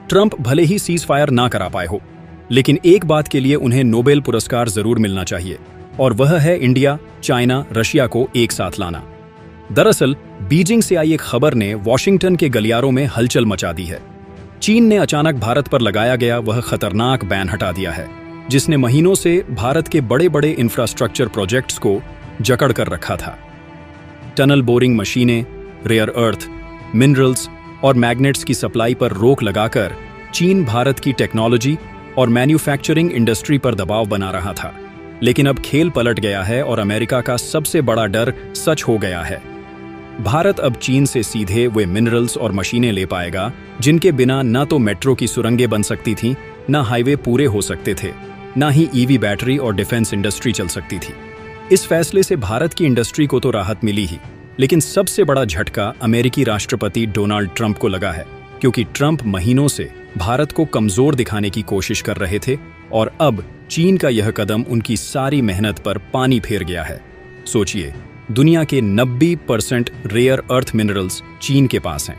Trump भले he cease fire ना करा पाए हो, लेकिन एक बात के लिए उन्हें नोबेल पुरस्कार जरूर मिलना चाहिए, और वह है इंडिया, चाइना, रशिया को एक साथ लाना। दरअसल बीजिंग से आई एक खबर ने वॉशिंगटन के गलियारों में हलचल मचा दी है। चीन ने अचानक भारत पर लगाया गया वह खतरनाक बैन हटा दिया है, जिसने महीनों से भारत के बड़े बड़े इंफ्रास्ट्रक्चर प्रोजेक्ट्स को जकड़ कर रखा था। टनल बोरिंग मशीनें, रेयर अर्थ, मिनरल्स और मैग्नेट्स की सप्लाई पर रोक लगाकर चीन भारत की टेक्नोलॉजी और मैन्युफैक्चरिंग इंडस्ट्री पर दबाव बना रहा था। लेकिन अब खेल पलट गया है और अमेरिका का सबसे बड़ा डर सच हो गया है। भारत अब चीन से सीधे वे मिनरल्स और मशीनें ले पाएगा जिनके बिना न तो मेट्रो की सुरंगें बन सकती थीं, न हाईवे पूरे हो सकते थे, न ही ईवी बैटरी और डिफेंस इंडस्ट्री चल सकती थी। इस फैसले से भारत की इंडस्ट्री को तो राहत मिली ही, लेकिन सबसे बड़ा झटका अमेरिकी राष्ट्रपति डोनाल्ड ट्रंप को लगा है, क्योंकि ट्रंप महीनों से भारत को कमजोर दिखाने की कोशिश कर रहे थे और अब चीन का यह कदम उनकी सारी मेहनत पर पानी फेर गया है। सोचिए, दुनिया के 90% रेयर अर्थ मिनरल्स चीन के पास हैं।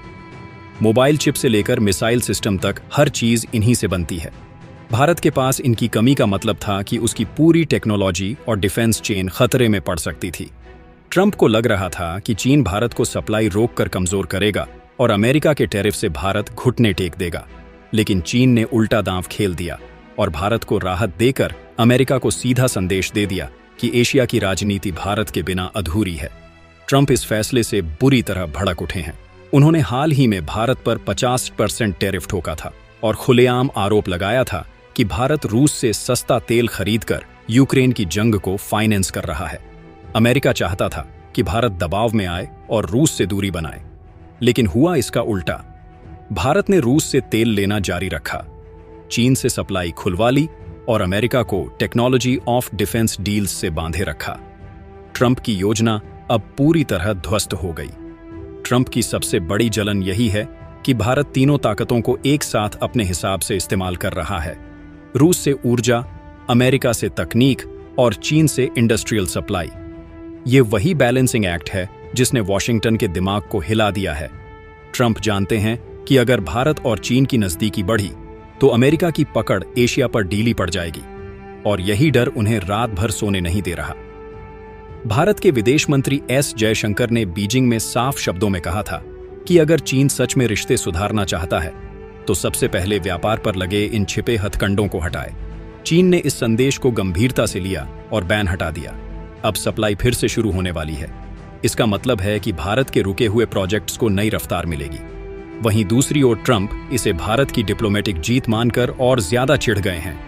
मोबाइल चिप से लेकर मिसाइल सिस्टम तक हर चीज इन्हीं से बनती है। भारत के पास इनकी कमी का मतलब था कि उसकी पूरी टेक्नोलॉजी और डिफेंस चेन खतरे में पड़ सकती थी। ट्रंप को लग रहा था कि चीन भारत को सप्लाई रोककर कमजोर करेगा और अमेरिका के टैरिफ से भारत घुटने टेक देगा, लेकिन चीन ने उल्टा दांव खेल दिया और भारत को राहत देकर अमेरिका को सीधा संदेश दे दिया कि एशिया की राजनीति भारत के बिना अधूरी है। ट्रंप इस फैसले से बुरी तरह भड़क उठे हैं। उन्होंने हाल ही में भारत पर 50% टैरिफ ठोका था और खुलेआम आरोप लगाया था कि भारत रूस से सस्ता तेल खरीदकर यूक्रेन की जंग को फाइनेंस कर रहा है। अमेरिका चाहता था कि भारत दबाव में आए और रूस से दूरी बनाए, लेकिन हुआ इसका उल्टा। भारत ने रूस से तेल लेना जारी रखा, चीन से सप्लाई खुलवा ली और अमेरिका को टेक्नोलॉजी ऑफ डिफेंस डील्स से बांधे रखा। ट्रंप की योजना अब पूरी तरह ध्वस्त हो गई। ट्रंप की सबसे बड़ी जलन यही है कि भारत तीनों ताकतों को एक साथ अपने हिसाब से इस्तेमाल कर रहा है। रूस से ऊर्जा, अमेरिका से तकनीक और चीन से इंडस्ट्रियल सप्लाई। ये वही बैलेंसिंग एक्ट है जिसने वॉशिंगटन के दिमाग को हिला दिया है। ट्रंप जानते हैं कि अगर भारत और चीन की नजदीकी बढ़ी तो अमेरिका की पकड़ एशिया पर ढीली पड़ जाएगी, और यही डर उन्हें रात भर सोने नहीं दे रहा। भारत के विदेश मंत्री एस जयशंकर ने बीजिंग में साफ शब्दों में कहा था कि अगर चीन सच में रिश्ते सुधारना चाहता है तो सबसे पहले व्यापार पर लगे इन छिपे हथकंडों को हटाए। चीन ने इस संदेश को गंभीरता से लिया और बैन हटा दिया। अब सप्लाई फिर से शुरू होने वाली है। इसका मतलब है कि भारत के रुके हुए प्रोजेक्ट्स को नई रफ्तार मिलेगी। वहीं दूसरी ओर ट्रंप इसे भारत की डिप्लोमेटिक जीत मानकर और ज्यादा चिढ़ गए हैं।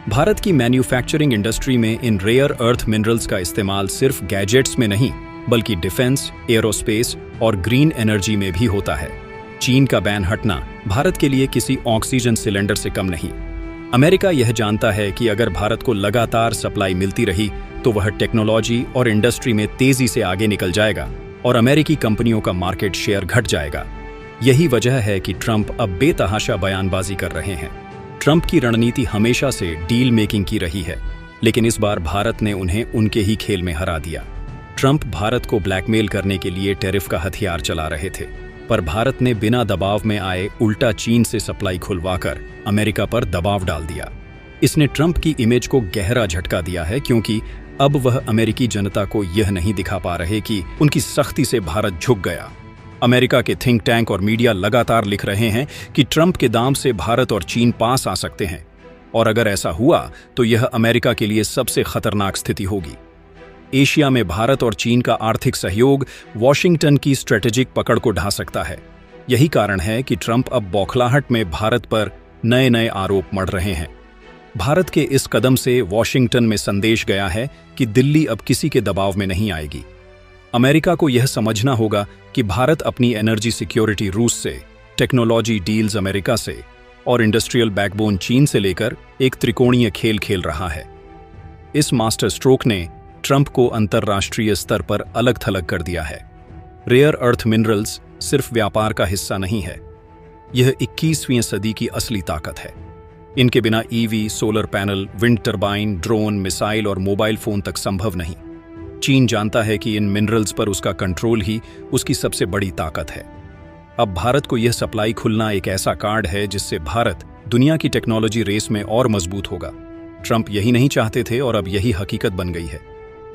भारत की मैन्युफैक्चरिंग इंडस्ट्री में इन रेयर अर्थ मिनरल्स का इस्तेमाल सिर्फ गैजेट्स में नहीं, बल्कि डिफेंस, एरोस्पेस और ग्रीन एनर्जी में भी होता है। चीन का बैन हटना भारत के लिए किसी ऑक्सीजन सिलेंडर से कम नहीं। अमेरिका यह जानता है कि अगर भारत को लगातार सप्लाई मिलती रही तो वह टेक्नोलॉजी और इंडस्ट्री में तेजी से आगे निकल जाएगा और अमेरिकी कंपनियों का मार्केट शेयर घट जाएगा। यही वजह है कि ट्रंप अब बेतहाशा बयानबाजी कर रहे हैं। ट्रंप की रणनीति हमेशा से डील मेकिंग की रही है, लेकिन इस बार भारत ने उन्हें उनके ही खेल में हरा दिया। ट्रंप भारत को ब्लैकमेल करने के लिए टैरिफ का हथियार चला रहे थे, पर भारत ने बिना दबाव में आए उल्टा चीन से सप्लाई खुलवाकर अमेरिका पर दबाव डाल दिया। इसने ट्रंप की इमेज को गहरा झटका दिया है, क्योंकि अब वह अमेरिकी जनता को यह नहीं दिखा पा रहे कि उनकी सख्ती से भारत झुक गया। अमेरिका के थिंक टैंक और मीडिया लगातार लिख रहे हैं कि ट्रंप के दाम से भारत और चीन पास आ सकते हैं, और अगर ऐसा हुआ तो यह अमेरिका के लिए सबसे खतरनाक स्थिति होगी। एशिया में भारत और चीन का आर्थिक सहयोग वॉशिंगटन की स्ट्रेटेजिक पकड़ को ढा सकता है। यही कारण है कि ट्रंप अब बौखलाहट में भारत पर नए नए आरोप मढ़ रहे हैं। भारत के इस कदम से वॉशिंगटन में संदेश गया है कि दिल्ली अब किसी के दबाव में नहीं आएगी। अमेरिका को यह समझना होगा कि भारत अपनी एनर्जी सिक्योरिटी रूस से, टेक्नोलॉजी डील्स अमेरिका से और इंडस्ट्रियल बैकबोन चीन से लेकर एक त्रिकोणीय खेल खेल रहा है। इस मास्टर स्ट्रोक ने ट्रंप को अंतर्राष्ट्रीय स्तर पर अलग थलग कर दिया है। रेयर अर्थ मिनरल्स सिर्फ व्यापार का हिस्सा नहीं है, यह 21वीं सदी की असली ताकत है। इनके बिना EV, solar panel, wind turbine, drone, missile और मोबाइल फोन तक संभव नहीं। चीन जानता है कि इन मिनरल्स पर उसका कंट्रोल ही उसकी सबसे बड़ी ताकत है। अब भारत को यह सप्लाई खुलना एक ऐसा कार्ड है जिससे भारत दुनिया की टेक्नोलॉजी रेस में और मजबूत होगा। ट्रंप यही नहीं चाहते थे और अब यही हकीकत बन गई है।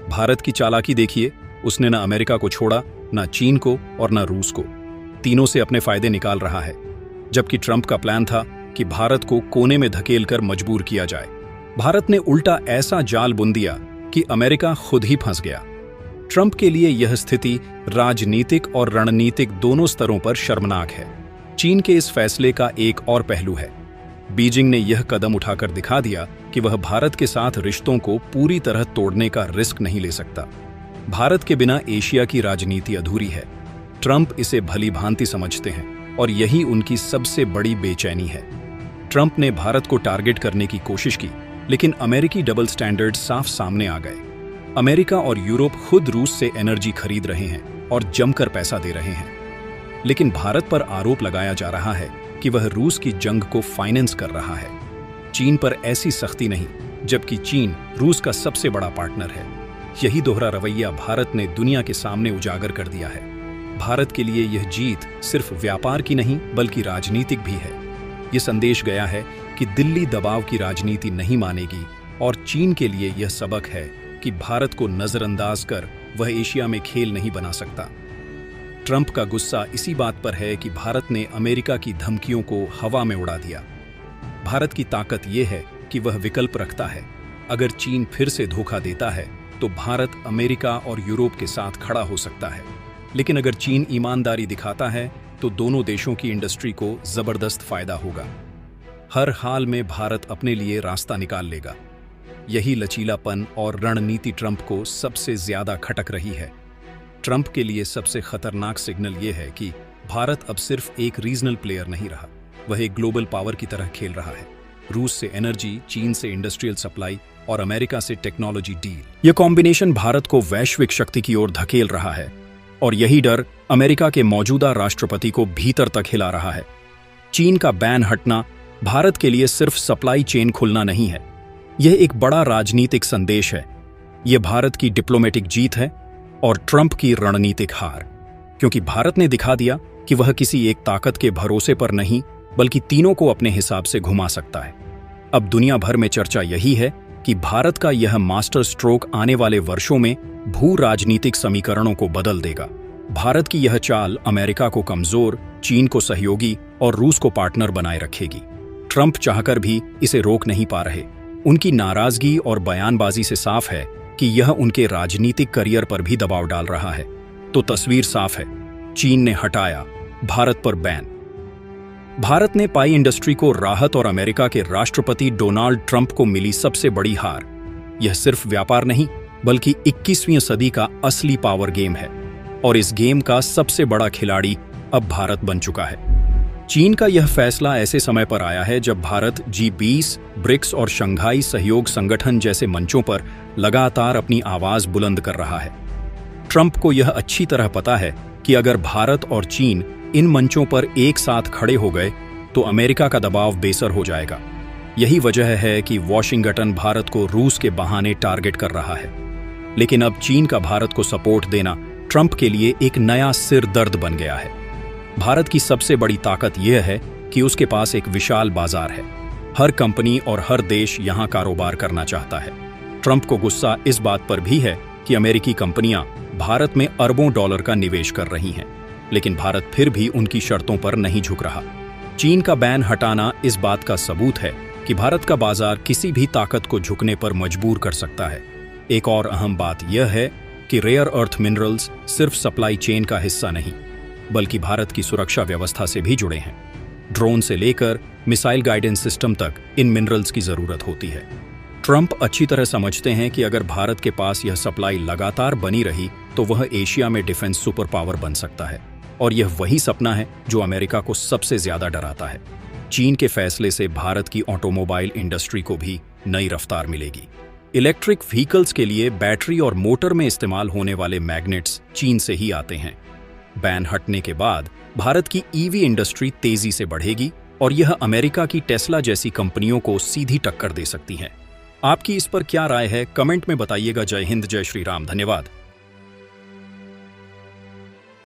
भारत की चालाकी देखिए, उसने न अमेरिका को छोड़ा, न चीन को और न रूस को। तीनों से अपने फायदे निकाल रहा है, जबकि ट्रंप का प्लान था कि भारत को कोने में धकेलकर मजबूर किया जाए। भारत ने उल्टा ऐसा जाल बुन दिया कि अमेरिका खुद ही फंस गया। ट्रंप के लिए यह स्थिति राजनीतिक और रणनीतिक दोनों स्तरों पर शर्मनाक है। चीन के इस फैसले का एक और पहलू है। बीजिंग ने यह कदम उठाकर दिखा दिया कि वह भारत के साथ रिश्तों को पूरी तरह तोड़ने का रिस्क नहीं ले सकता। भारत के बिना एशिया की राजनीति अधूरी है। ट्रंप इसे भली भांति समझते हैं और यही उनकी सबसे बड़ी बेचैनी है। ट्रंप ने भारत को टारगेट करने की कोशिश की, लेकिन अमेरिकी डबल स्टैंडर्ड साफ सामने आ गए। अमेरिका और यूरोप खुद रूस से एनर्जी खरीद रहे हैं और जमकर पैसा दे रहे हैं, लेकिन भारत पर आरोप लगाया जा रहा है कि वह रूस की जंग को फाइनेंस कर रहा है। चीन पर ऐसी सख्ती नहीं, जबकि चीन रूस का सबसे बड़ा पार्टनर है। यही दोहरा रवैया भारत ने दुनिया के सामने उजागर कर दिया है। भारत के लिए यह जीत सिर्फ व्यापार की नहीं बल्कि राजनीतिक भी है। यह संदेश गया है कि दिल्ली दबाव की राजनीति नहीं मानेगी, और चीन के लिए यह सबक है कि भारत को नजरअंदाज कर वह एशिया में खेल नहीं बना सकता। ट्रंप का गुस्सा इसी बात पर है कि भारत ने अमेरिका की धमकियों को हवा में उड़ा दिया। भारत की ताकत यह है कि वह विकल्प रखता है। अगर चीन फिर से धोखा देता है तो भारत अमेरिका और यूरोप के साथ खड़ा हो सकता है, लेकिन अगर चीन ईमानदारी दिखाता है तो दोनों देशों की इंडस्ट्री को जबरदस्त फायदा होगा। हर हाल में भारत अपने लिए रास्ता निकाल लेगा। यही लचीलापन और रणनीति ट्रंप को सबसे ज्यादा खटक रही है। ट्रंप के लिए सबसे खतरनाक सिग्नल यह है कि भारत अब सिर्फ एक रीजनल प्लेयर नहीं रहा, वह एक ग्लोबल पावर की तरह खेल रहा है। रूस से एनर्जी, चीन से इंडस्ट्रियल सप्लाई और अमेरिका से टेक्नोलॉजी डील, यह कॉम्बिनेशन भारत को वैश्विक शक्ति की ओर धकेल रहा है, और यही डर अमेरिका के मौजूदा राष्ट्रपति को भीतर तक हिला रहा है। चीन का बैन हटना भारत के लिए सिर्फ सप्लाई चेन खुलना नहीं है, यह एक बड़ा राजनीतिक संदेश है। यह भारत की डिप्लोमेटिक जीत है और ट्रंप की रणनीतिक हार, क्योंकि भारत ने दिखा दिया कि वह किसी एक ताकत के भरोसे पर नहीं बल्कि तीनों को अपने हिसाब से घुमा सकता है। अब दुनिया भर में चर्चा यही है कि भारत का यह मास्टर स्ट्रोक आने वाले वर्षों में भू राजनीतिक समीकरणों को बदल देगा। भारत की यह चाल अमेरिका को कमजोर, चीन को सहयोगी और रूस को पार्टनर बनाए रखेगी। ट्रंप चाहकर भी इसे रोक नहीं पा रहे। उनकी नाराजगी और बयानबाजी से साफ है कि यह उनके राजनीतिक करियर पर भी दबाव डाल रहा है। तो तस्वीर साफ है, चीन ने हटाया भारत पर बैन। भारत ने पाई इंडस्ट्री को राहत और अमेरिका के राष्ट्रपति डोनाल्ड ट्रंप को मिली सबसे बड़ी हार। यह सिर्फ व्यापार नहीं बल्कि 21वीं सदी का असली पावर गेम है, और इस गेम का सबसे बड़ा खिलाड़ी अब भारत बन चुका है। चीन का यह फैसला ऐसे समय पर आया है जब भारत G20, ब्रिक्स और शंघाई सहयोग संगठन जैसे मंचों पर लगातार अपनी आवाज बुलंद कर रहा है। ट्रंप को यह अच्छी तरह पता है कि अगर भारत और चीन इन मंचों पर एक साथ खड़े हो गए तो अमेरिका का दबाव बेसर हो जाएगा। यही वजह है कि वॉशिंगटन भारत को रूस के बहाने टारगेट कर रहा है। लेकिन अब चीन का भारत को सपोर्ट देना ट्रंप के लिए एक नया सिर दर्द बन गया है। भारत की सबसे बड़ी ताकत यह है कि उसके पास एक विशाल बाजार है। हर कंपनी और हर देश यहां कारोबार करना चाहता है। ट्रंप को गुस्सा इस बात पर भी है कि अमेरिकी कंपनियां भारत में अरबों डॉलर का निवेश कर रही हैं, लेकिन भारत फिर भी उनकी शर्तों पर नहीं झुक रहा। चीन का बैन हटाना इस बात का सबूत है कि भारत का बाजार किसी भी ताकत को झुकने पर मजबूर कर सकता है। एक और अहम बात यह है कि रेयर अर्थ मिनरल्स सिर्फ सप्लाई चेन का हिस्सा नहीं बल्कि भारत की सुरक्षा व्यवस्था से भी जुड़े हैं। ड्रोन से लेकर मिसाइल गाइडेंस सिस्टम तक इन मिनरल्स की जरूरत होती है। ट्रंप अच्छी तरह समझते हैं कि अगर भारत के पास यह सप्लाई लगातार बनी रही तो वह एशिया में डिफेंस सुपर पावर बन सकता है, और यह वही सपना है जो अमेरिका को सबसे ज्यादा डराता है। चीन के फैसले से भारत की ऑटोमोबाइल इंडस्ट्री को भी नई रफ्तार मिलेगी। इलेक्ट्रिक व्हीकल्स के लिए बैटरी और मोटर में इस्तेमाल होने वाले मैग्नेट्स चीन से ही आते हैं। बैन हटने के बाद भारत की ईवी इंडस्ट्री तेजी से बढ़ेगी और यह अमेरिका की टेस्ला जैसी कंपनियों को सीधी टक्कर दे सकती है। आपकी इस पर क्या राय है, कमेंट में बताइएगा। जय हिंद, जय श्री राम, धन्यवाद।